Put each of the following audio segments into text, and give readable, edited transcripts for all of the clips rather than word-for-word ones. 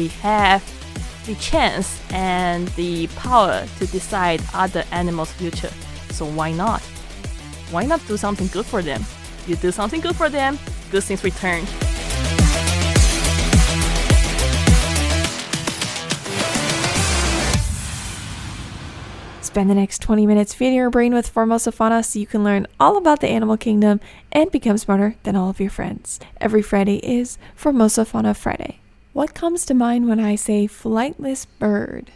we have the chance and the power to decide other animals' future. So why not? Why not do something good for them? You do something good for them, good things return. Spend the next 20 minutes feeding your brain with Formosa Fauna so you can learn all about the animal kingdom and become smarter than all of your friends. Every Friday is Formosa Fauna Friday. What comes to mind when I say flightless bird?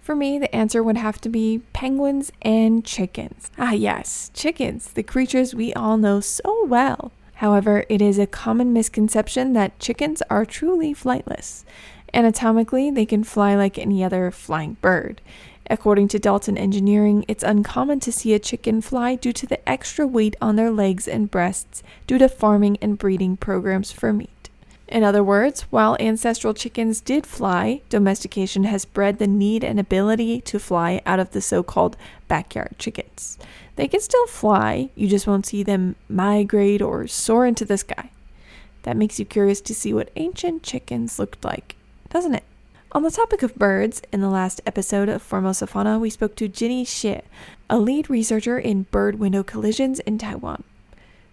For me, the answer would have to be penguins and chickens. Ah yes, chickens, the creatures we all know so well. However, it is a common misconception that chickens are truly flightless. Anatomically, they can fly like any other flying bird. According to Dalton Engineering, it's uncommon to see a chicken fly due to the extra weight on their legs and breasts due to farming and breeding programs for meat. In other words, while ancestral chickens did fly, domestication has bred the need and ability to fly out of the so-called backyard chickens. They can still fly, you just won't see them migrate or soar into the sky. That makes you curious to see what ancient chickens looked like, doesn't it? On the topic of birds, in the last episode of Formosa Fauna, we spoke to Ginny Hsieh, a lead researcher in bird window collisions in Taiwan.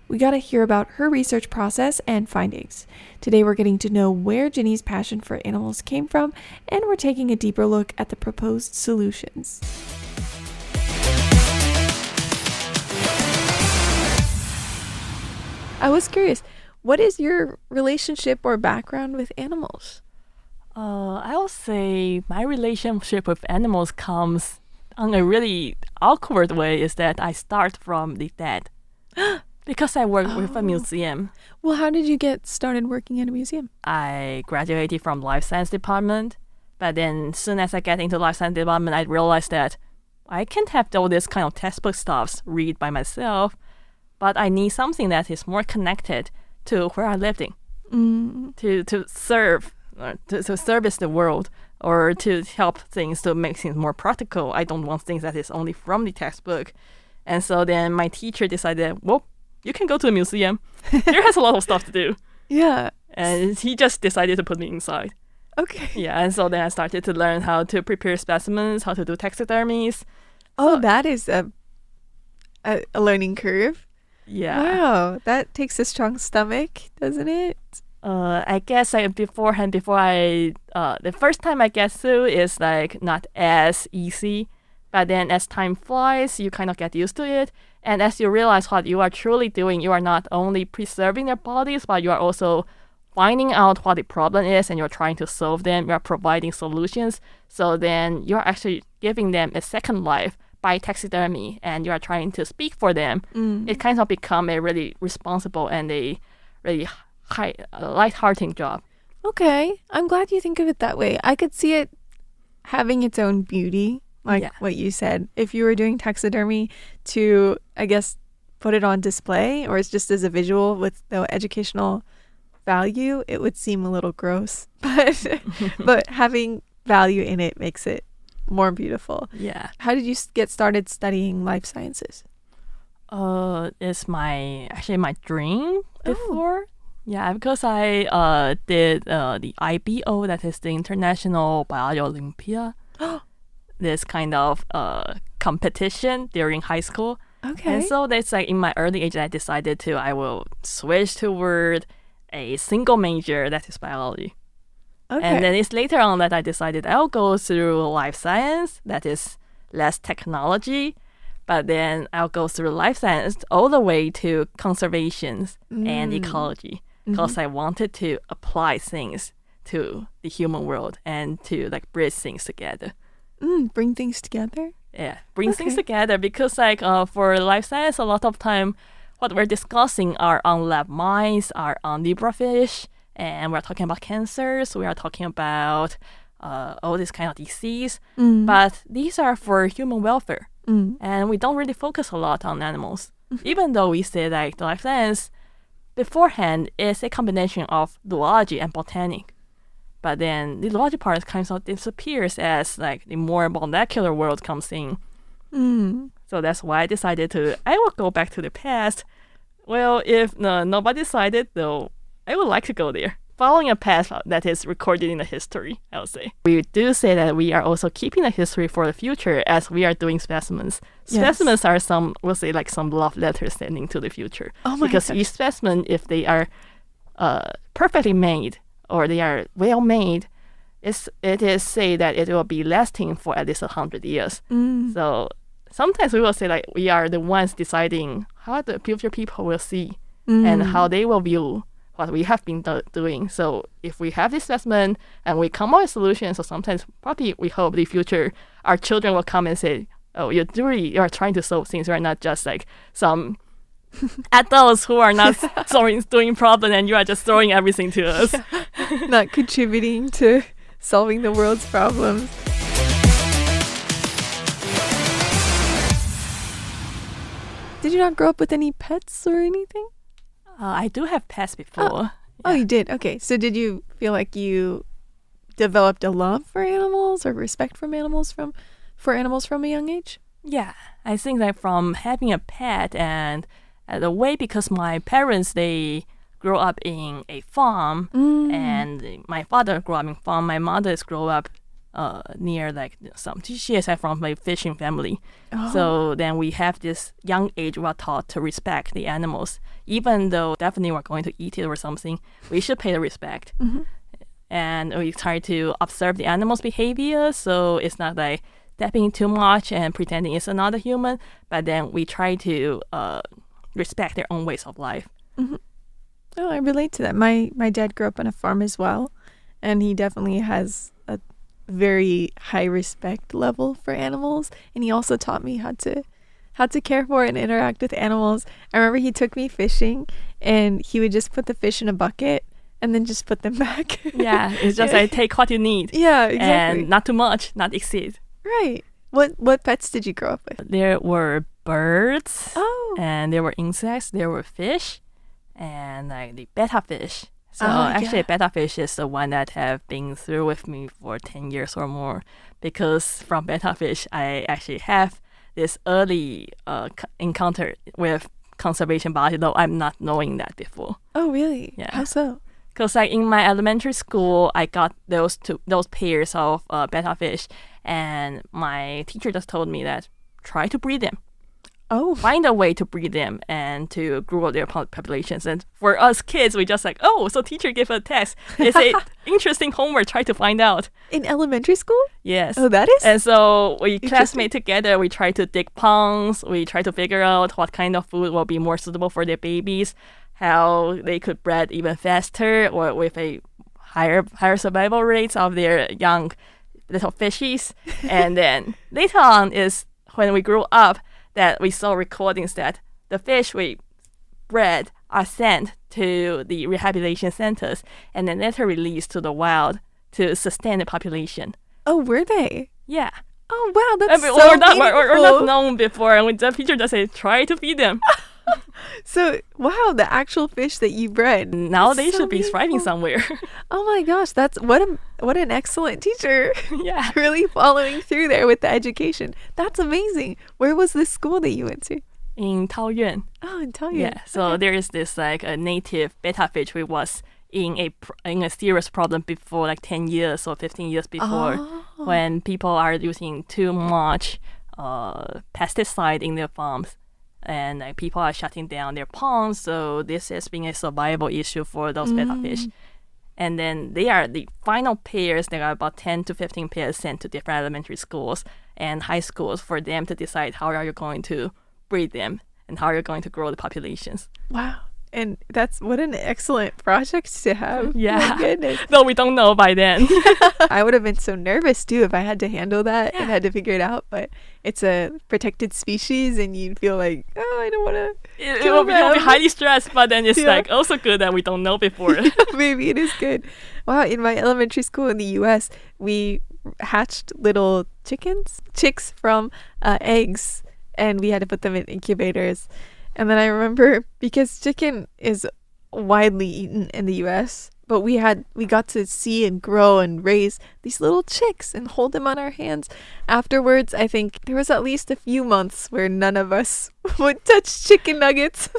We got to hear about her research process and findings. Today we're getting to know where Ginny's passion for animals came from, and we're taking a deeper look at the proposed solutions. I was curious, what is your relationship or background with animals? I would say my relationship with animals comes on a really awkward way is that I start from the dead. Because I work with a museum. Well, how did you get started working in a museum? I graduated from life science department, but then soon as I get into life science department, I realized that I can't have all this kind of textbook stuff read by myself, but I need something that is more connected to where I lived in, to serve. To service the world or to help things to make things more practical. I don't want things that is only from the textbook. And so then my teacher decided, well, you can go to a museum. There has a lot of stuff to do. Yeah. And he just decided to put me inside. Okay. Yeah, and so then I started to learn how to prepare specimens, how to do taxidermies. Oh, so, that is a learning curve. Yeah. Wow, that takes a strong stomach, doesn't it? I guess the first time I get through is like not as easy, but then as time flies, you kind of get used to it. And as you realize what you are truly doing, you are not only preserving their bodies, but you are also finding out what the problem is and you're trying to solve them. You are providing solutions. So then you're actually giving them a second life by taxidermy and you are trying to speak for them. It kind of become a really responsible and a really light-hearted job. Okay, I'm glad you think of it that way. I could see it having its own beauty, like what you said. If you were doing taxidermy to, I guess, put it on display, or it's just as a visual with no educational value, it would seem a little gross. But having value in it makes it more beautiful. Yeah. How did you get started studying life sciences? It's my dream before. Yeah, because I did the IBO, that is the International Biology Olympia. This kind of competition during high school. Okay. And so that's like in my early age, I decided I will switch toward a single major, that is biology. Okay. And then it's later on that I decided I'll go through life science, that is less technology. But then I'll go through life science all the way to conservation and ecology. Because I wanted to apply things to the human world and to like bridge things together. Bring things together? Yeah, bring things together because like for life science, a lot of time what we're discussing are on lab mice, are on zebrafish, and we're talking about cancers, we are talking about all this kind of disease. But these are for human welfare. And we don't really focus a lot on animals. Even though we say like the life science beforehand is a combination of zoology and botanic. But then the zoology part kind of disappears as like the more molecular world comes in. So that's why I decided I will go back to the past. Well, if nobody decided though, I would like to go there. following a path that is recorded in the history, I would say. We do say that we are also keeping the history for the future as we are doing specimens. Specimens are some, we'll say, like some love letters sending to the future. Oh my because gosh. each specimen, if they are perfectly made or they are well made, it is say that it will be lasting for at least 100 years. So sometimes we will say like we are the ones deciding how the future people will see and how they will view what we have been doing. So if we have this specimen and we come up with solutions, so sometimes probably we hope the future our children will come and say, oh, you're trying to solve things. You're not just like some adults who are not doing problem and you are just throwing everything to us. Not contributing to solving the world's problems. Did you not grow up with any pets or anything? I do have pets before. Oh, you did? Okay. So did you feel like you developed a love for animals or respect for animals from a young age? Yeah, I think that from having a pet and the way, because my parents, they grew up in a farm and my father grew up in farm. My mother is grew up near like she is from a fishing family. So then we have this young age we're taught to respect the animals, even though definitely we're going to eat it or something, we should pay the respect. And we try to observe the animal's behavior, so it's not like stepping too much and pretending it's another human, but then we try to respect their own ways of life. Oh, I relate to that. My dad grew up on a farm as well, and he definitely has a very high respect level for animals, and he also taught me how to care for and interact with animals. I remember he took me fishing and he would just put the fish in a bucket and then just put them back. Yeah, it's just like take what you need. Yeah, exactly. And not too much, not exceed. Right. What pets did you grow up with? There were birds. Oh. And there were insects, there were fish, and like the betta fish. So betta fish is the one that have been through with me for 10 years or more, because from betta fish, I actually have this early encounter with conservation biology, though I'm not knowing that before. Oh, really? Yeah. How so? Because like in my elementary school, I got those pairs of betta fish, and my teacher just told me that try to breed them. Oh. Find a way to breed them and to grow their populations. And for us kids, we just like, oh, so teacher gave a test. It's a interesting homework. Try to find out. In elementary school? Yes. Oh, that is? And so we classmates together, we try to dig ponds. We try to figure out what kind of food will be more suitable for their babies, how they could bred even faster or with a higher survival rates of their young little fishies. And then later on is when we grew up, that we saw recordings that the fish we bred are sent to the rehabilitation centers and then later released to the wild to sustain the population. Oh, were they? Yeah. Oh, wow, that's so we're meaningful. not known before, and the teacher just said, try to feed them. So, wow, the actual fish that you bred. Now they so should be thriving somewhere. Oh my gosh, that's what an excellent teacher. Yeah. Really following through there with the education. That's amazing. Where was this school that you went to? In Taoyuan. Oh, in Taoyuan. Yeah. So there is this like a native betta fish which was in a serious problem before like 10 years or 15 years before, when people are using too much pesticide in their farms. And like people are shutting down their ponds, so this has been a survival issue for those betta fish. And then they are the final pairs. There are about 10 to 15 pairs sent to different elementary schools and high schools for them to decide how are you going to breed them and how you're going to grow the populations. Wow. And what an excellent project to have. Yeah. My goodness. Though we don't know by then. I would have been so nervous too if I had to handle that and had to figure it out. But it's a protected species and you'd feel like, oh, I don't want to. It will be highly stressed, but then it's like also good that we don't know before. Maybe it is good. Wow. In my elementary school in the US, we hatched little chicks from eggs, and we had to put them in incubators. And then I remember, because chicken is widely eaten in the US, but we got to see and grow and raise these little chicks and hold them on our hands. Afterwards, I think there was at least a few months where none of us would touch chicken nuggets.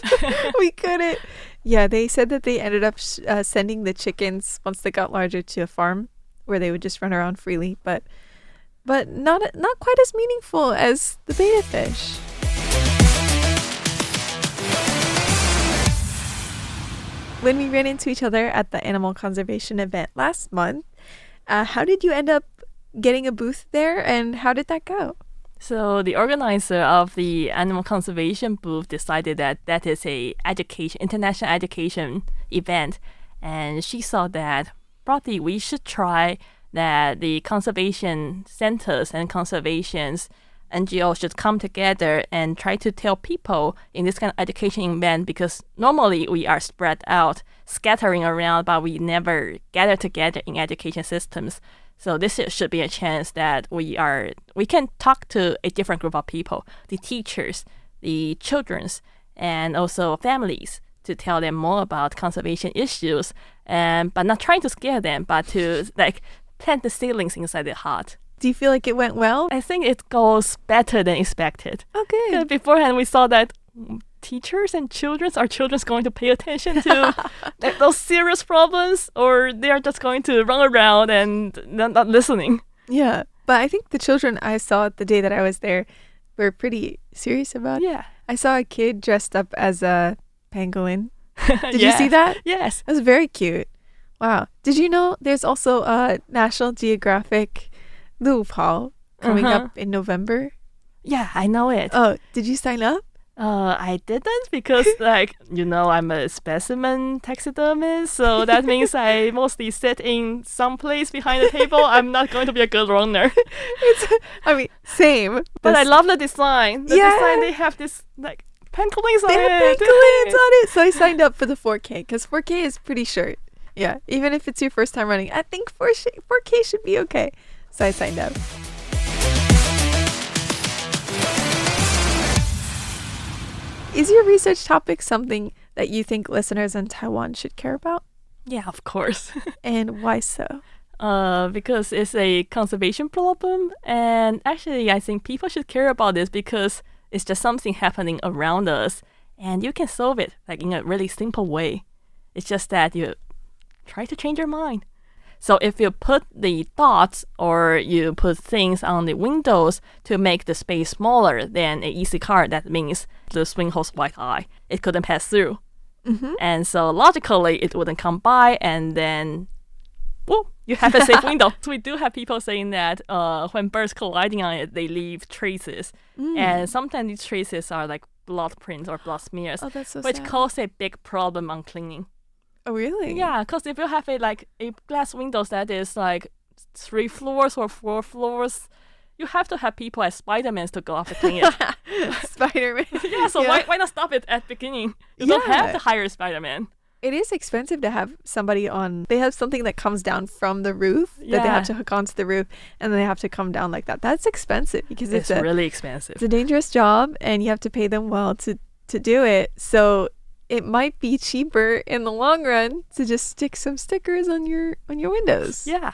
We couldn't. Yeah, they said that they ended up sending the chickens once they got larger to a farm where they would just run around freely, but not quite as meaningful as the betta fish. When we ran into each other at the animal conservation event last month, how did you end up getting a booth there, and how did that go? So the organizer of the animal conservation booth decided that is a international education event, and she saw that probably we should try that the conservation centers and conservations NGOs should come together and try to tell people in this kind of education event, because normally we are spread out, scattering around, but we never gather together in education systems. So this should be a chance that we can talk to a different group of people, the teachers, the children's, and also families, to tell them more about conservation issues, but not trying to scare them, but to plant the seedlings inside their heart. Do you feel like it went well? I think it goes better than expected. Okay. Beforehand, we saw that teachers and our children's going to pay attention to those serious problems, or they are just going to run around and not listening. Yeah, but I think the children I saw the day that I was there were pretty serious about it. Yeah. I saw a kid dressed up as a pangolin. Did you see that? Yes. It was very cute. Wow. Did you know there's also a National Geographic Luopao coming up in November? Yeah, I know it. Oh, did you sign up? I didn't, because I'm a specimen taxidermist, so that means I mostly sit in some place behind the table. I'm not going to be a good runner. Same. But I love the design. The design, they have this pangolins on it. They have pangolins on it. So I signed up for the 4K, because 4K is pretty short. Yeah, even if it's your first time running, I think 4K should be okay. So I signed up. Is your research topic something that you think listeners in Taiwan should care about? Yeah, of course. And why so? Because it's a conservation problem, and actually I think people should care about this because it's just something happening around us, and you can solve it in a really simple way. It's just that you try to change your mind. So if you put the dots or you put things on the windows to make the space smaller than an easy car, that means the swing host white eye, it couldn't pass through. Mm-hmm. And so logically, it wouldn't come by, and then, you have a safe window. So we do have people saying that when birds colliding on it, they leave traces. And sometimes these traces are like blood prints or blood smears, which sad. cause a big problem on cleaning. Oh, really? Yeah, because if you have a glass windows that is 3 floors or 4 floors, you have to have people as Spider-Man to go up and clean it. Spider-Man. Yeah, so why not stop it at the beginning? You don't have to hire Spider-Man. It is expensive to have somebody on. They have something that comes down from the roof that they have to hook onto the roof, and they have to come down like that. That's expensive because it's really expensive. It's a dangerous job, and you have to pay them well to do it. So it might be cheaper in the long run to just stick some stickers on your windows. Yeah.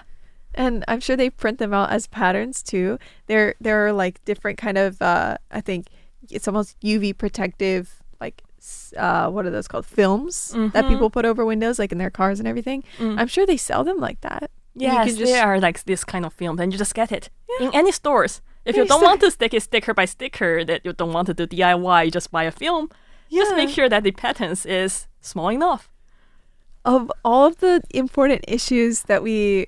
And I'm sure they print them out as patterns too. There are different kind of I think it's almost UV protective, what are those called? Films that people put over windows in their cars and everything. I'm sure they sell them like that. Yes, they are this kind of film, and you just get it in any stores. If you don't want to stick it sticker by sticker, that you don't want to do DIY, you just buy a film. Just make sure that the patterns is small enough. Of all of the important issues that we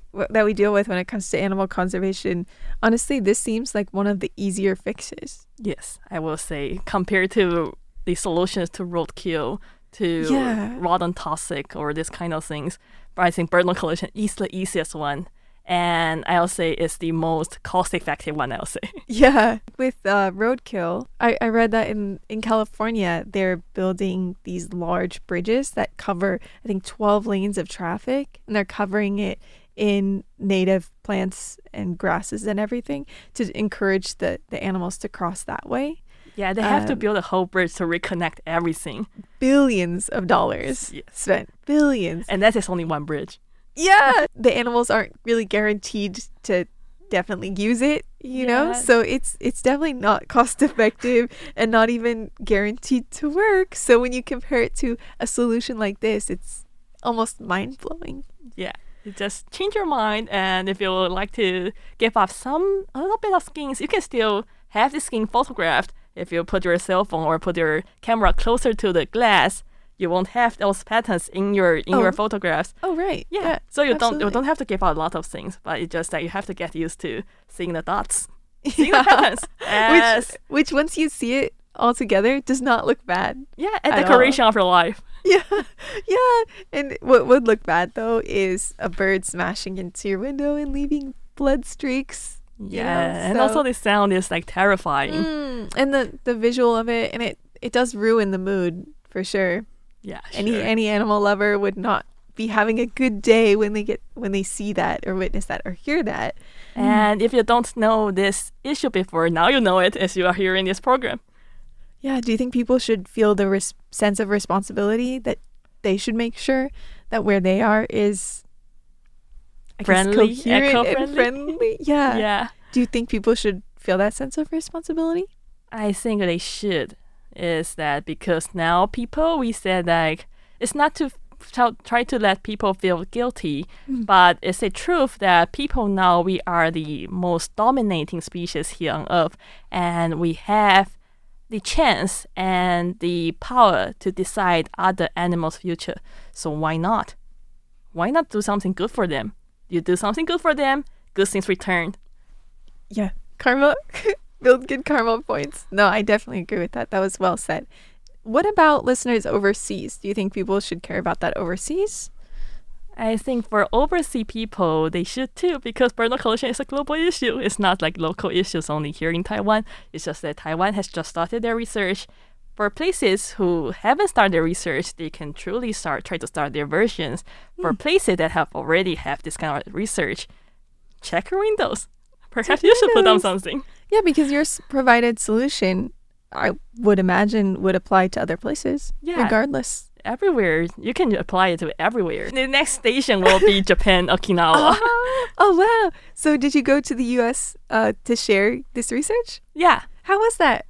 deal with when it comes to animal conservation, honestly, this seems like one of the easier fixes. Yes, I will say, compared to the solutions to roadkill, to rodent toxic or this kind of things, but I think bird no collision is the easiest one. And I'll say it's the most cost-effective one, I'll say. Yeah. With roadkill, I read that in California, they're building these large bridges that cover, I think, 12 lanes of traffic. And they're covering it in native plants and grasses and everything to encourage the animals to cross that way. Yeah, they have to build a whole bridge to reconnect everything. Billions of dollars spent. Billions. And that is only one bridge. Yeah, the animals aren't really guaranteed to definitely use it, you know? Yeah. So it's definitely not cost effective and not even guaranteed to work. So when you compare it to a solution like this, it's almost mind-blowing. Yeah. You just change your mind, and if you would like to give up a little bit of skins, you can still have the skin photographed. If you put your cell phone or put your camera closer to the glass, you won't have those patterns in your photographs. Oh, right. Yeah. So you absolutely. don't have to give out a lot of things, but it's just that you have to get used to seeing the dots, seeing the patterns. Which once you see it all together does not look bad. Yeah, a decoration of your life. Yeah. Yeah. And what would look bad though is a bird smashing into your window and leaving blood streaks. Yeah. And also the sound is like terrifying. And the visual of it, and it does ruin the mood for sure. Yeah. Any animal lover would not be having a good day when they see that or witness that or hear that. And if you don't know this issue before, now you know it as you are hearing this program. Yeah. Do you think people should feel the sense of responsibility that they should make sure that where they are is friendly, coherent eco-friendly? and friendly? Yeah. Yeah. Do you think people should feel that sense of responsibility? I think they should. Is that because now we said like it's not to try to let people feel guilty, but it's a truth that people now we are the most dominating species here on Earth, and we have the chance and the power to decide other animals' future. So why not? Why not do something good for them? You do something good for them, good things returned. Yeah. Karma. Build good karma points. No, I definitely agree with that. That was well said. What about listeners overseas? Do you think people should care about that overseas? I think for overseas people, they should too, because bird collision is a global issue. It's not like local issues only here in Taiwan. It's just that Taiwan has just started their research. For places who haven't started their research, they can truly try to start their versions. For places that have already have this kind of research, check your windows. Perhaps you should put down something. Yeah, because your provided solution, I would imagine, would apply to other places, regardless. Everywhere. You can apply it to everywhere. The next station will be Japan, Okinawa. Oh, wow. So did you go to the U.S. To share this research? Yeah. How was that?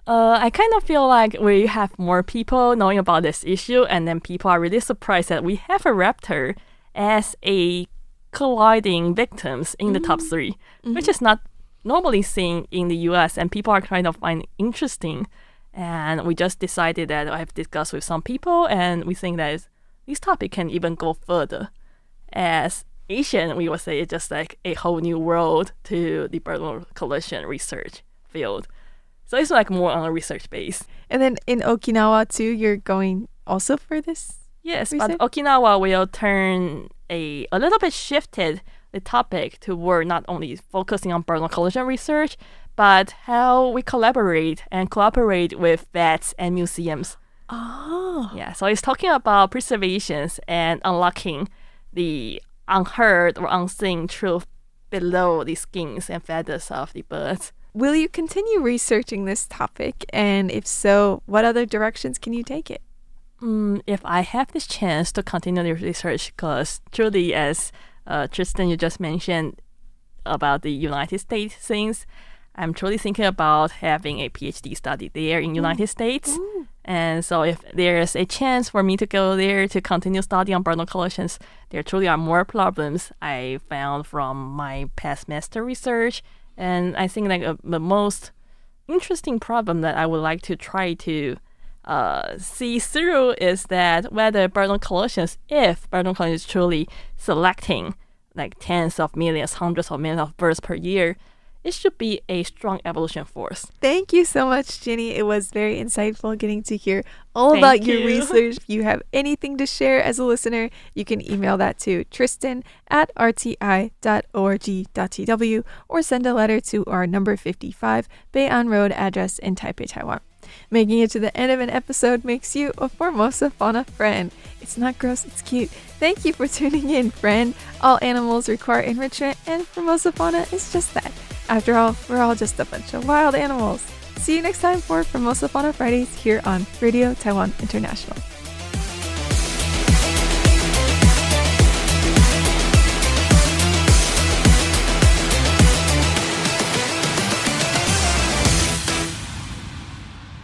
I kind of feel like we have more people knowing about this issue, and then people are really surprised that we have a raptor as a colliding victims in the top 3, which is not normally seen in the US, and people are kind of find interesting. And we just decided that I've discussed with some people, and we think that this topic can even go further. As Asian, we would say it's just like a whole new world to the bird collision research field. So it's like more on a research base. And then in Okinawa too, you're going also for this? Yes, research? But Okinawa will turn a little bit shifted the topic toward not only focusing on bird collision research, but how we collaborate and cooperate with vets and museums. Oh. Yeah, so it's talking about preservations and unlocking the unheard or unseen truth below the skins and feathers of the birds. Will you continue researching this topic? And if so, what other directions can you take it? If I have this chance to continue the research, because truly, as Tristan, you just mentioned about the United States things, I'm truly thinking about having a PhD study there in United States. Ooh. And so if there's a chance for me to go there to continue studying on bird collisions, there truly are more problems I found from my past master research. And I think like the most interesting problem that I would like to try to see through is that whether bird collisions, if bird collision is truly selecting like tens of millions, hundreds of millions of birds per year, it should be a strong evolution force. Thank you so much, Ginny. It was very insightful getting to hear all about your research. If you have anything to share as a listener, you can email that to tristan@rti.org.tw or send a letter to our number 55 Bayan Road address in Taipei, Taiwan. Making it to the end of an episode makes you a Formosa Fauna friend. It's not gross, it's cute. Thank you for tuning in, friend. All animals require enrichment, and Formosa Fauna is just that. After all, we're all just a bunch of wild animals. See you next time for Formosa Fauna Fridays here on Radio Taiwan International.